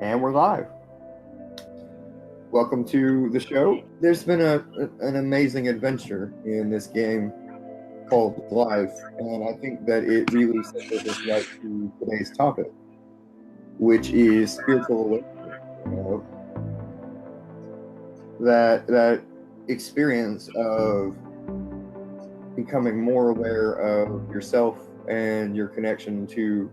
And we're live. Welcome to the show. There's been an amazing adventure in this game called Live, and I think that it really sets us right to today's topic, which is spiritual awakening. That experience of becoming more aware of yourself and your connection to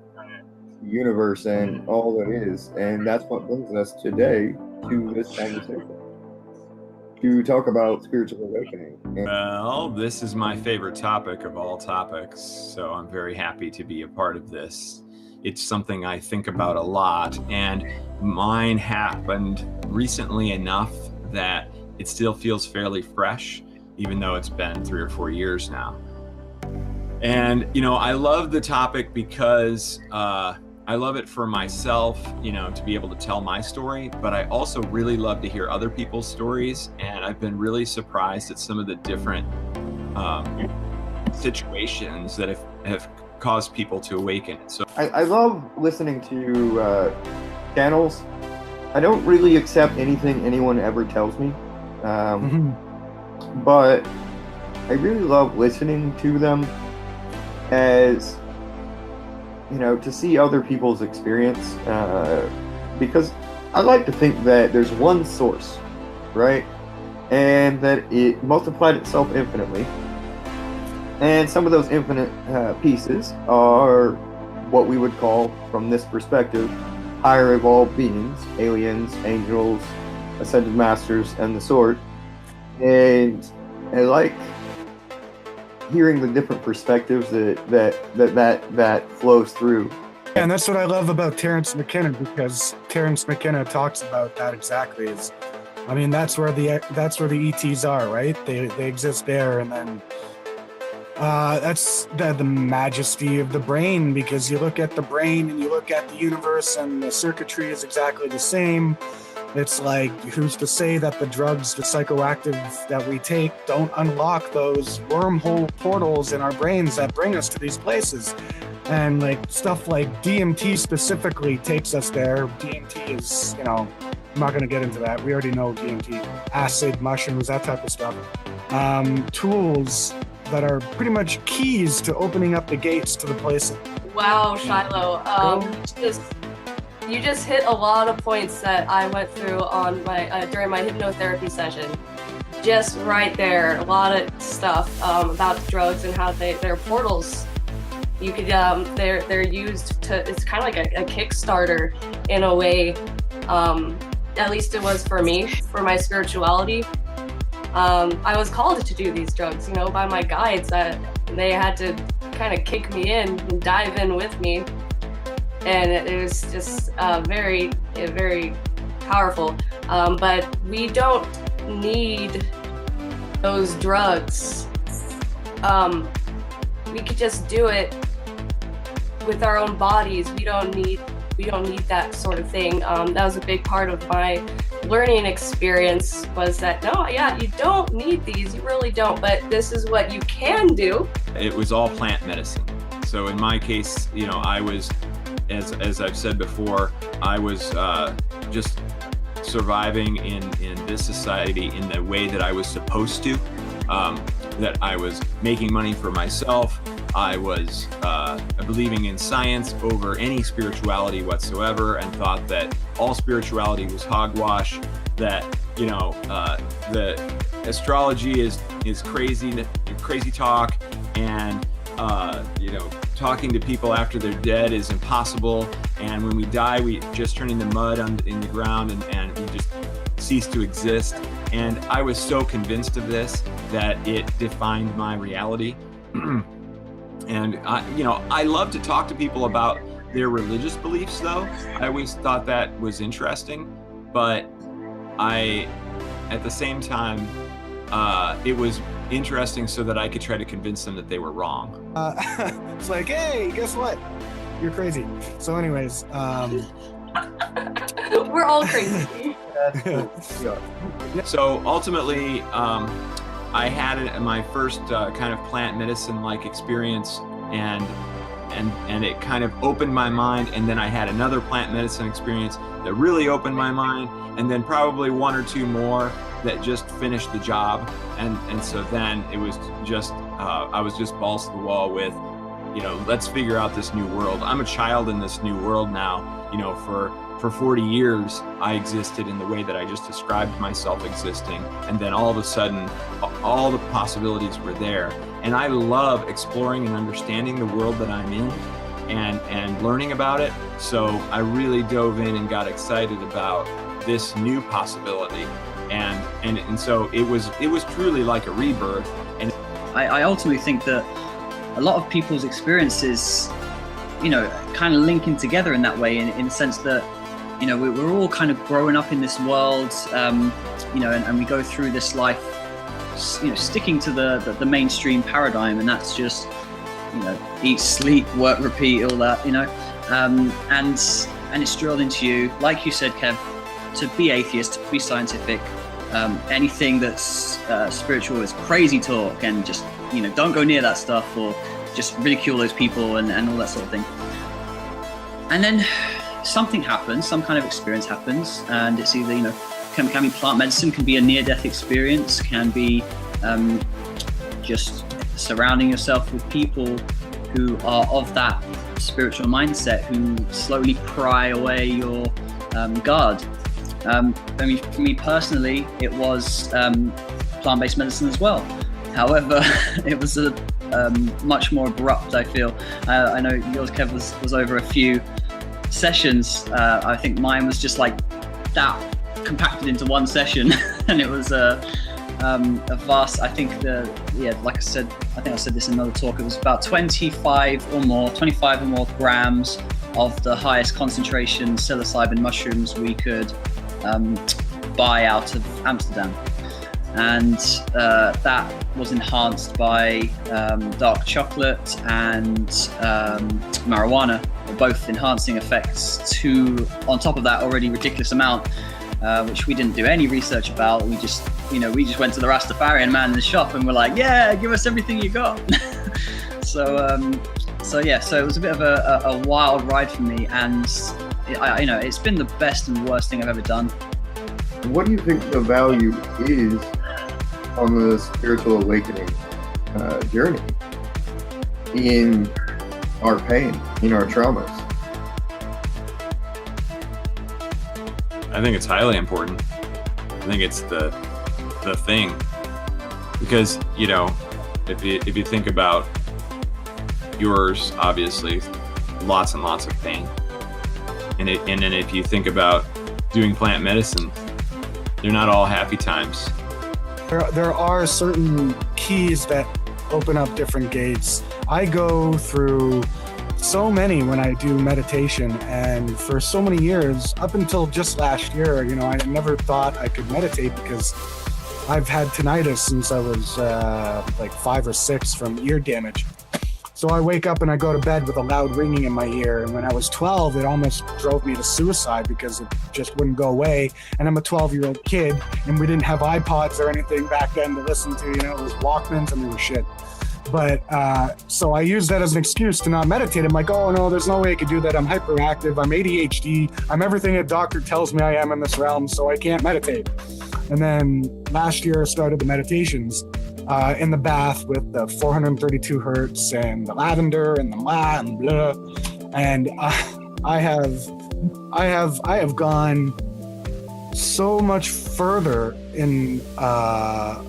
the universe and all that is. And that's what brings us today to this conversation, to talk about spiritual awakening. Well, this is my favorite topic of all topics, so I'm very happy to be a part of this. It's something I think about a lot, and mine happened recently enough that it still feels fairly fresh, even though it's been 3 or 4 years now. And, I love the topic because I love it for myself, to be able to tell my story, but I also really love to hear other people's stories. And I've been really surprised at some of the different situations that have caused people to awaken. So I love listening to channels. I don't really accept anything anyone ever tells me, but I really love listening to them as to see other people's experience, because I like to think that there's one source, right? And that it multiplied itself infinitely. And some of those infinite pieces are what we would call, from this perspective, higher evolved beings, aliens, angels, ascended masters, and the sort. And I like hearing the different perspectives that flows through. And that's what I love about Terence McKenna, because Terence McKenna talks about that exactly. That's where the ETs are, right? They exist there, and then that's the majesty of the brain, because you look at the brain and you look at the universe, and the circuitry is exactly the same. It's like, who's to say that the drugs, the psychoactive that we take, don't unlock those wormhole portals in our brains that bring us to these places? And like stuff like DMT specifically takes us there. DMT is, I'm not going to get into that. We already know DMT, acid, mushrooms, that type of stuff. Tools that are pretty much keys to opening up the gates to the places. Wow, Shiloh. You just hit a lot of points that I went through on my during my hypnotherapy session. Just right there, a lot of stuff about drugs and how they're portals. You could they're used to. It's kind of like a Kickstarter in a way. At least it was for me, for my spirituality. I was called to do these drugs, by my guides. That they had to kind of kick me in and dive in with me. And it was just very, very powerful. But we don't need those drugs. We could just do it with our own bodies. We don't need that sort of thing. That was a big part of my learning experience, was that you don't need these. You really don't. But this is what you can do. it was all plant medicine. So in my case, I was, as I've said before, I was just surviving in this society in the way that I was supposed to, that I was making money for myself. I was believing in science over any spirituality whatsoever, and thought that all spirituality was hogwash, that the astrology is crazy talk, and talking to people after they're dead is impossible, and when we die we just turn into mud in the ground, and we just cease to exist. And I was so convinced of this that it defined my reality. And I love to talk to people about their religious beliefs, though. I always thought that was interesting, but at the same time, it was interesting so that I could try to convince them that they were wrong. It's like, hey, guess what? You're crazy. So anyways, we're all crazy. So ultimately, I had my first kind of plant medicine-like experience, and and it kind of opened my mind. And then I had another plant medicine experience that really opened my mind, and then probably one or two more that just finished the job. And so then it was just I was just balls to the wall with, let's figure out this new world. I'm a child in this new world now. For 40 years, I existed in the way that I just described myself existing. And then all of a sudden, all the possibilities were there. And I love exploring and understanding the world that I'm in and learning about it. So I really dove in and got excited about this new possibility. And so it was truly like a rebirth. And I ultimately think that a lot of people's experiences, kind of linking together in that way, in the sense that, we're all kind of growing up in this world, and we go through this life, sticking to the mainstream paradigm, and that's just, eat, sleep, work, repeat, all that, and it's drilled into you, like you said, Kev, to be atheist, to be scientific. Anything that's spiritual is crazy talk, and just, don't go near that stuff, or just ridicule those people and all that sort of thing. And then something happens, some kind of experience happens, and it's either, can be plant medicine, can be a near-death experience, can be just surrounding yourself with people who are of that spiritual mindset, who slowly pry away your guard. For me personally, it was plant-based medicine as well. However, it was a much more abrupt, I feel. I know yours, Kev, was over a few sessions. I think mine was just like that, compacted into one session, and it was a vast, I think like I said, I think I said this in another talk, it was about 25 or more grams of the highest concentration psilocybin mushrooms we could buy out of Amsterdam. And that was enhanced by dark chocolate and marijuana, both enhancing effects to, on top of that already ridiculous amount, which we didn't do any research about. We just went to the Rastafarian man in the shop and we're like, yeah, give us everything you got. So it was a bit of a wild ride for me, and it's been the best and worst thing I've ever done. What do you think the value is on the spiritual awakening journey in our pain, in our traumas? I think it's highly important. I think it's the thing, because if you think about yours, obviously lots and lots of pain, and then if you think about doing plant medicine, they're not all happy times. There are certain keys that open up different gates. I go through so many when I do meditation, and for so many years, up until just last year, I never thought I could meditate because I've had tinnitus since I was like 5 or 6 from ear damage. So I wake up and I go to bed with a loud ringing in my ear. And when I was 12, it almost drove me to suicide because it just wouldn't go away. And I'm a 12-year-old kid, and we didn't have iPods or anything back then to listen to. It was Walkmans, and they were shit. But so I used that as an excuse to not meditate. I'm like, oh no, there's no way I could do that. I'm hyperactive. I'm ADHD. I'm everything a doctor tells me I am in this realm, so I can't meditate. And then last year I started the meditations in the bath with the 432 hertz and the lavender and the blah and blah. And I have gone so much further in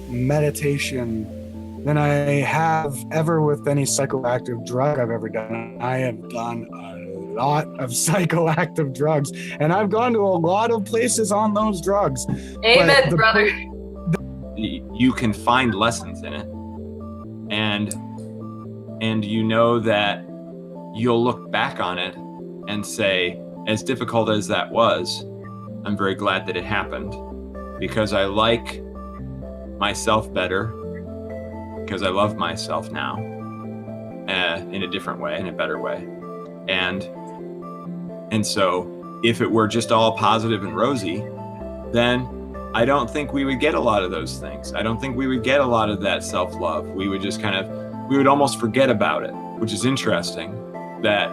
meditation than I have ever with any psychoactive drug I've ever done. I have done a lot of psychoactive drugs, and I've gone to a lot of places on those drugs. Amen, brother. You can find lessons in it, and that you'll look back on it and say, as difficult as that was, I'm very glad that it happened, because I like myself better, because I love myself now in a different way, in a better way. And so if it were just all positive and rosy, then I don't think we would get a lot of those things. I don't think we would get a lot of that self-love. We would just we would almost forget about it, which is interesting. that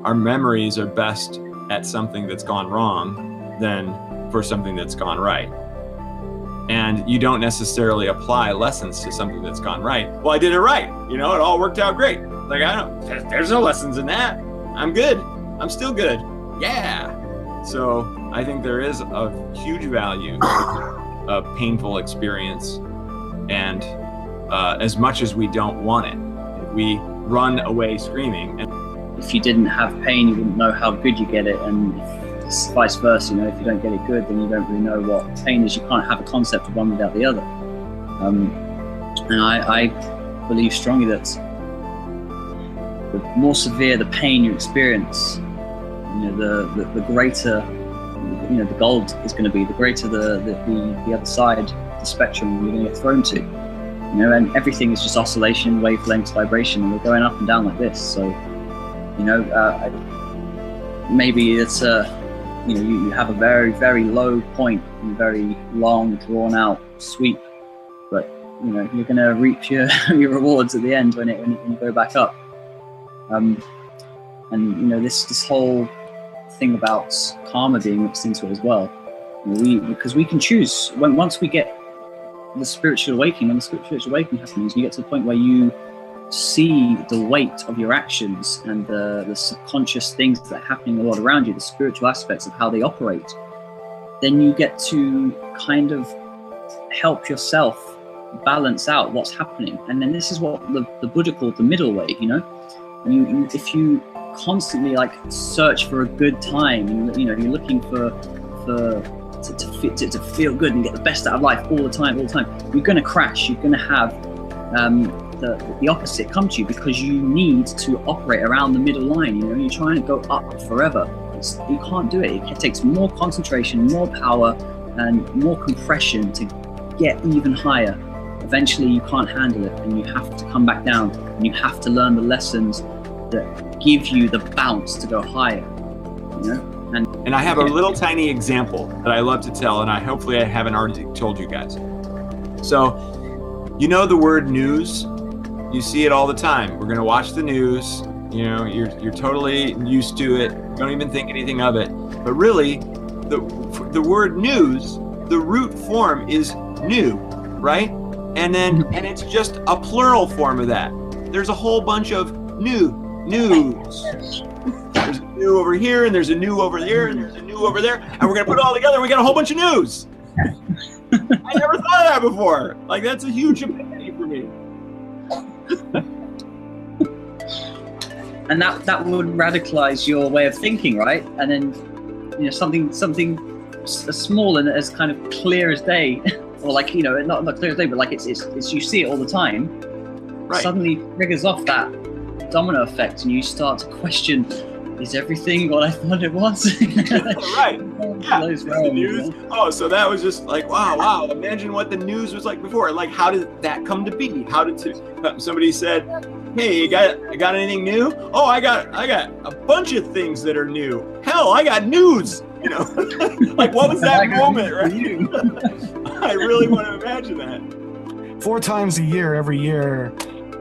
our memories are best at something that's gone wrong than for something that's gone right. And you don't necessarily apply lessons to something that's gone right. Well, I did it right. It all worked out great. Like, there's no lessons in that. I'm good. I'm still good. Yeah. So I think there is a huge value of painful experience. And as much as we don't want it, we run away screaming. And if you didn't have pain, you wouldn't know how good you get it. And vice versa, if you don't get it good, then you don't really know what pain is. You can't have a concept of one without the other. And I believe strongly that the more severe the pain you experience, the greater, the gold is going to be, the greater the other side, the spectrum you're going to get thrown to. And everything is just oscillation, wavelengths, vibration, and we're going up and down like this. So, maybe it's you have a very, very low point and a very long, drawn out sweep, but you're going to reap your rewards at the end when you go back up. And this whole thing about karma being mixed into it as well. Because we can choose once we get the spiritual awakening. When the spiritual awakening happens, you get to the point where you see the weight of your actions and the subconscious things that are happening a lot around you, the spiritual aspects of how they operate. Then you get to kind of help yourself balance out what's happening. And then this is what the Buddha called the middle way. If you constantly search for a good time, and you're looking to feel good and get the best out of life all the time, you're going to crash. You're going to have the opposite come to you, because you need to operate around the middle line. You're trying to go up forever. You can't do it. It takes more concentration, more power, and more compression to get even higher. Eventually you can't handle it, and you have to come back down, and you have to learn the lessons that give you the bounce to go higher. And I have a little tiny example that I love to tell, and hopefully I haven't already told you guys. So, the word news, you see it all the time. We're going to watch the news. You're totally used to it. Don't even think anything of it. But really, the word news, the root form is new, right? And it's just a plural form of that. There's a whole bunch of news. There's a new over here, and there's a new over there, and there's a new over there, and we're gonna put it all together, and we got a whole bunch of news. I never thought of that before. That's a huge epiphany for me. And that would radicalize your way of thinking, right? And then something as small and as kind of clear as day, or not clear as day, but it's you see it all the time. Right. Suddenly triggers off that domino effect, and you start to question, is everything what I thought it was? Right. Yeah. The news. Oh, so that was just wow. Imagine what the news was like before. How did that come to be? Somebody said, hey, you got anything new? Oh, I got a bunch of things that are new. Hell, I got news. What was that moment, right? I really want to imagine that. 4 times a year, every year,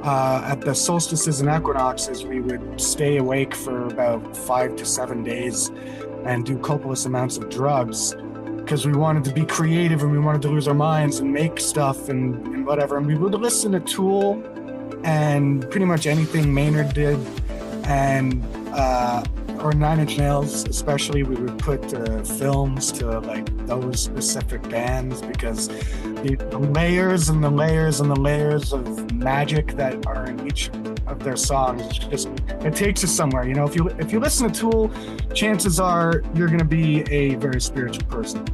at the solstices and equinoxes, we would stay awake for about 5 to 7 days and do copious amounts of drugs, because we wanted to be creative and we wanted to lose our minds and make stuff and whatever. And we would listen to Tool and pretty much anything Maynard did, and or 9 Inch Nails especially. We would put films to those specific bands, because the layers and the layers and the layers of magic that are in each of their songs, it takes us somewhere. If you listen to Tool, chances are you're going to be a very spiritual person.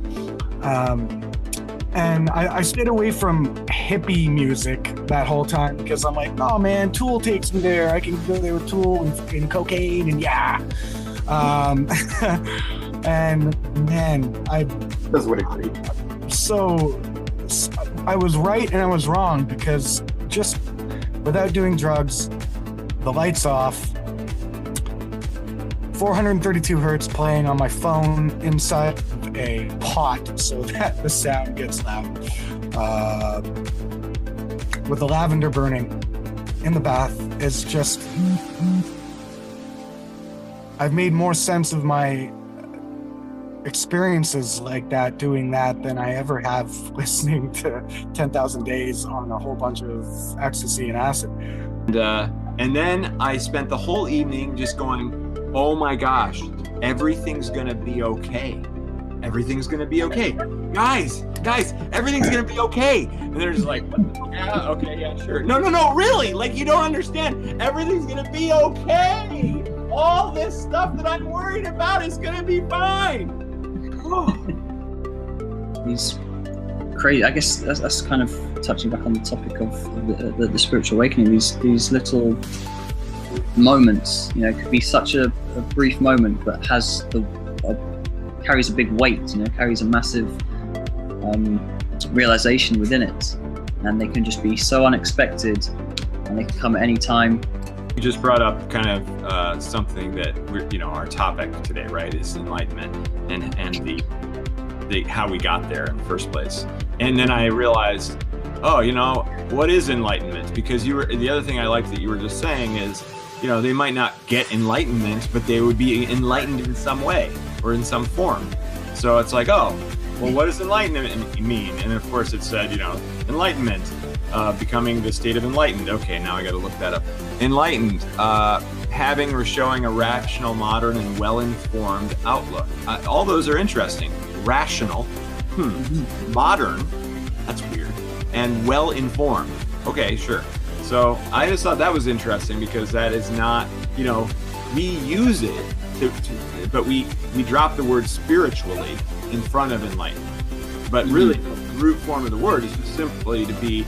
And I stayed away from hippie music that whole time, because I'm like, oh man, Tool takes me there. I can go there with Tool and cocaine and yeah. And man, That's what it agree. So I was right and I was wrong, because just without doing drugs, the lights off, 432 hertz playing on my phone inside a pot so that the sound gets loud, with the lavender burning in the bath, is just I've made more sense of my experiences like that, doing that, than I ever have listening to 10,000 Days on a whole bunch of ecstasy and acid. And then I spent the whole evening just going, oh my gosh, everything's gonna be okay. Everything's gonna be okay. Guys, everything's gonna be okay. And they're just like, yeah, okay, yeah, sure. No, really, like, you don't understand. Everything's gonna be okay. All this stuff that I'm worried about is gonna be fine. These crazy, I guess that's kind of touching back on the topic of the spiritual awakening. These little moments, you know, could be such a brief moment, but has carries a big weight, you know, carries a massive realization within it, and they can just be so unexpected, and they can come at any time. You just brought up kind of something that our topic today, right, is enlightenment and the how we got there in the first place. And then I realized, what is enlightenment? Because the other thing I like that you were just saying is, they might not get enlightenment, but they would be enlightened in some way or in some form. So it's like, what does enlightenment mean? And of course it said, enlightenment, becoming the state of enlightened. Okay, now I got to look that up. Enlightened, having or showing a rational, modern, and well-informed outlook. All those are interesting. Rational, modern, that's weird, and well-informed. Okay, sure. So I just thought that was interesting, because that is not, we use it, but we drop the word spiritually in front of enlightened. But really, the root form of the word is just simply to be,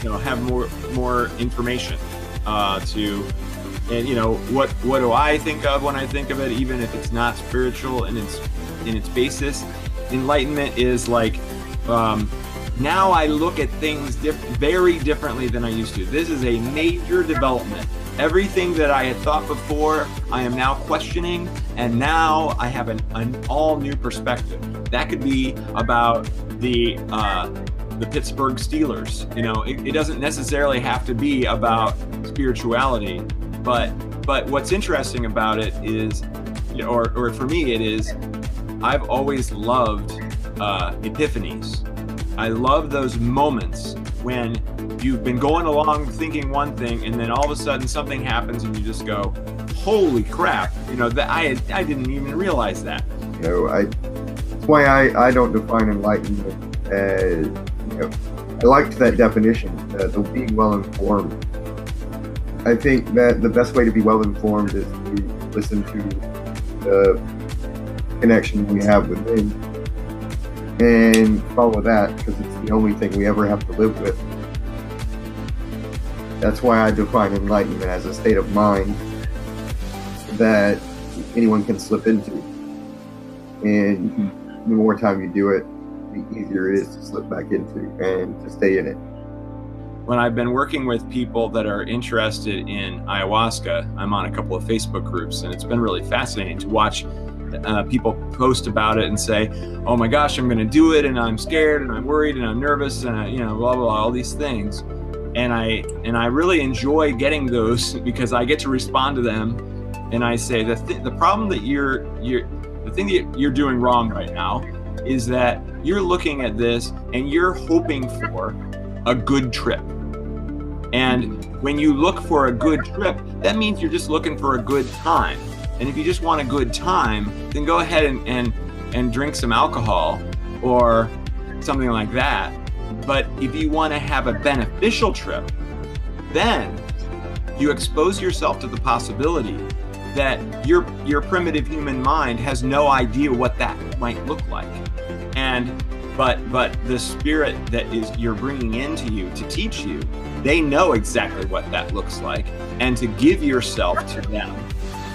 have more information, what do I think of when I think of it, even if it's not spiritual in its basis? Enlightenment is like, now I look at things very differently than I used to. This is a major development. Everything that I had thought before, I am now questioning, and now I have an all new perspective. That could be about the Pittsburgh Steelers. It doesn't necessarily have to be about spirituality, but what's interesting about it is, or for me it is, I've always loved epiphanies. I love those moments when you've been going along thinking one thing, and then all of a sudden something happens and you just go, holy crap, that I didn't even realize that. That's why I don't define enlightenment as, I liked that definition, the being well informed. I think that the best way to be well informed is to listen to the connection we have within and follow that, because it's the only thing we ever have to live with. That's why I define enlightenment as a state of mind that anyone can slip into. And the more time you do it, the easier it is to slip back into and to stay in it. When I've been working with people that are interested in ayahuasca, I'm on a couple of Facebook groups, and it's been really fascinating to watch people post about it and say, oh my gosh, I'm going to do it, and I'm scared, and I'm worried, and I'm nervous, and blah, blah, blah, all these things. And I really enjoy getting those, because I get to respond to them, and I say the problem that the thing that you're doing wrong right now is that you're looking at this and you're hoping for a good trip. And when you look for a good trip, that means you're just looking for a good time. And if you just want a good time, then go ahead and drink some alcohol or something like that. But if you want to have a beneficial trip, then you expose yourself to the possibility that your primitive human mind has no idea what that might look like. But the spirit that you're bringing into you to teach you, they know exactly what that looks like, and to give yourself to them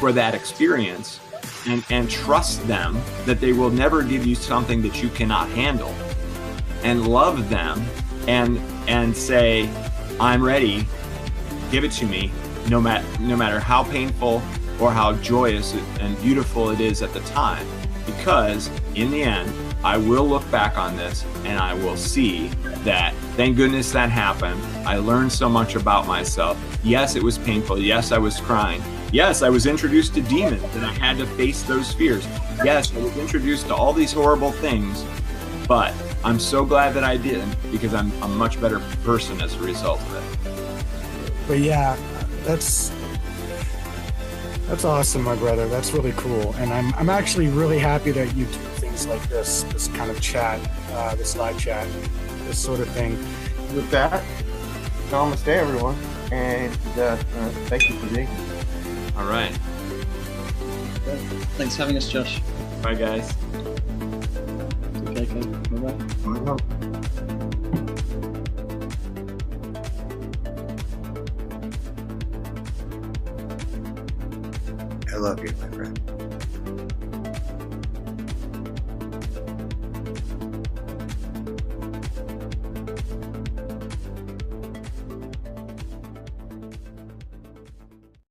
for that experience, and trust them that they will never give you something that you cannot handle, and love them and say, I'm ready, give it to me, no matter how painful or how joyous and beautiful it is at the time, because in the end, I will look back on this and I will see that, thank goodness that happened. I learned so much about myself. Yes, it was painful. Yes, I was crying. Yes, I was introduced to demons and I had to face those fears. Yes, I was introduced to all these horrible things, but I'm so glad that I did, because I'm a much better person as a result of it. But yeah, that's awesome, my brother. That's really cool. And I'm actually really happy that you do things like this kind of chat, this live chat, this sort of thing. With that, namaste, everyone, and thank you for being here. All right. Thanks for having us, Josh. Bye, guys. Okay, bye-bye. I love you, my friend.